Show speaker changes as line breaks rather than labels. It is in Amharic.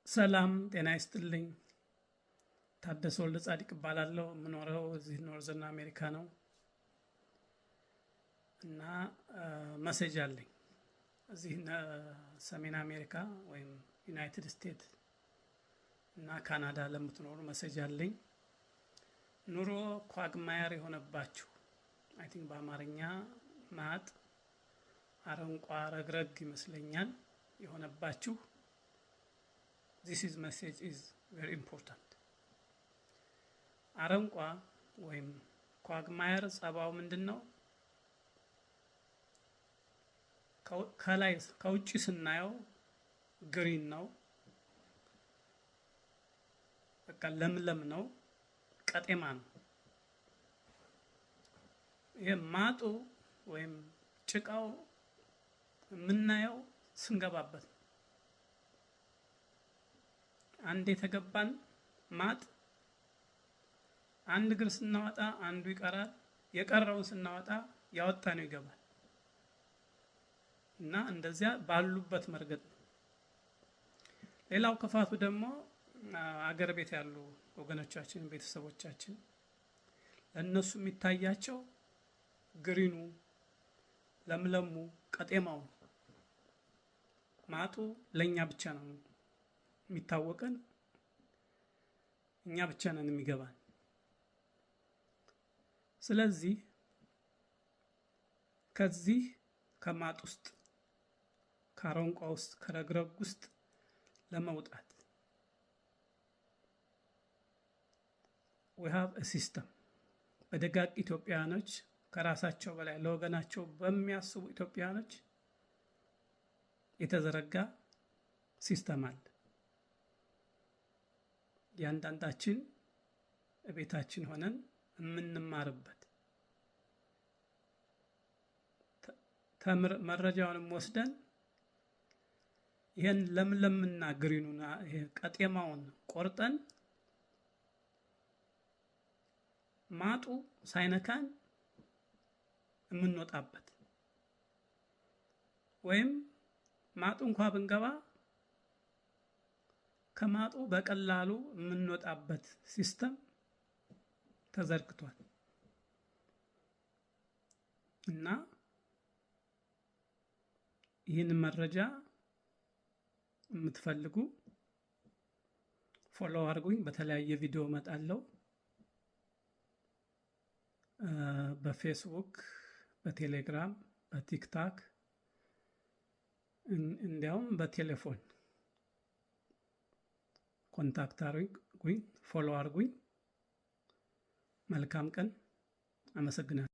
ሰላም ጤና ይስጥልኝ። ታደሰ ወልደ ጻድቅ እባላለሁ። የምኖረው እዚህ ኖርዘርን አሜሪካ ነው እና መሴጅ አለኝ። እዚህ ሰሜን አሜሪካ ወይም ዩናይትድ ስቴትስ እና ካናዳ ለምትኖሩ መሴጅ አለኝ። ኑሮ ኳግማየር የሆነባችሁ አይ ቲንክ በአማርኛ ማጥ አረንቋ ረግረግ ይመስለኛል የሆነባችሁ this is message is very important። አረንቋ ወይም ኳግማየር ጸባው ምንድነው? ከላይ ከውጪ ስናየው ግሪን ነው፣ በቃ ለምለም ነው፣ ቀጤማ ነው። ይሄ ማጡ ወይም ጭቃው የምናየው ስንገባበት ነው። አንድ የተገባን ማጥ አንድ እግር ስናወጣ አንዱ ይቀራል፣ የቀረውን ስናወጣ ያወጣነው ይገባል እና እንደዚያ ባሉበት መርገጥ ነው። ሌላው ክፋቱ ደግሞ አገር ቤት ያሉ ወገኖቻችን ቤተሰቦቻችን ለነሱ የሚታያቸው ግሪኑ ለምለሙ ቀጤማው ማጡ ለኛ ብቻ ነው የሚታወቀን፣ እኛ ብቻ ነን የሚገባን። ስለዚህ ከዚህ ከማጥ ውስጥ ከአረንቋ ውስጥ ከረግረግ ውስጥ ለመውጣት we have a system። በደጋግ ኢትዮጵያኖች ከራሳቸው በላይ ለወገናቸው በሚያስቡ ኢትዮጵያኖች የተዘረጋ ሲስተም አለ። ያንዳንዳችን ቤታችን ሆነን የምንማርበት መረጃውንም ወስደን ይሄን ለምለምና ግሪኑና ይሄ ቀጤማውን ቆርጠን ማጡ ሳይነካን የምንወጣበት ወይም ማጡ እንኳን ብንገባ ከማጡ በቀላሉ የምንወጣበት ሲስተም ተዘርግቷል እና ይህን መረጃ የምትፈልጉ ፎሎ አድርጉኝ። በተለያየ ቪዲዮ እመጣለሁ። በፌስቡክ፣ በቴሌግራም፣ በቲክታክ እንዲያውም በቴሌፎን ኮንታክት አድርጉኝ፣ ፎሎ አድርጉኝ። መልካም ቀን። አመሰግናለሁ።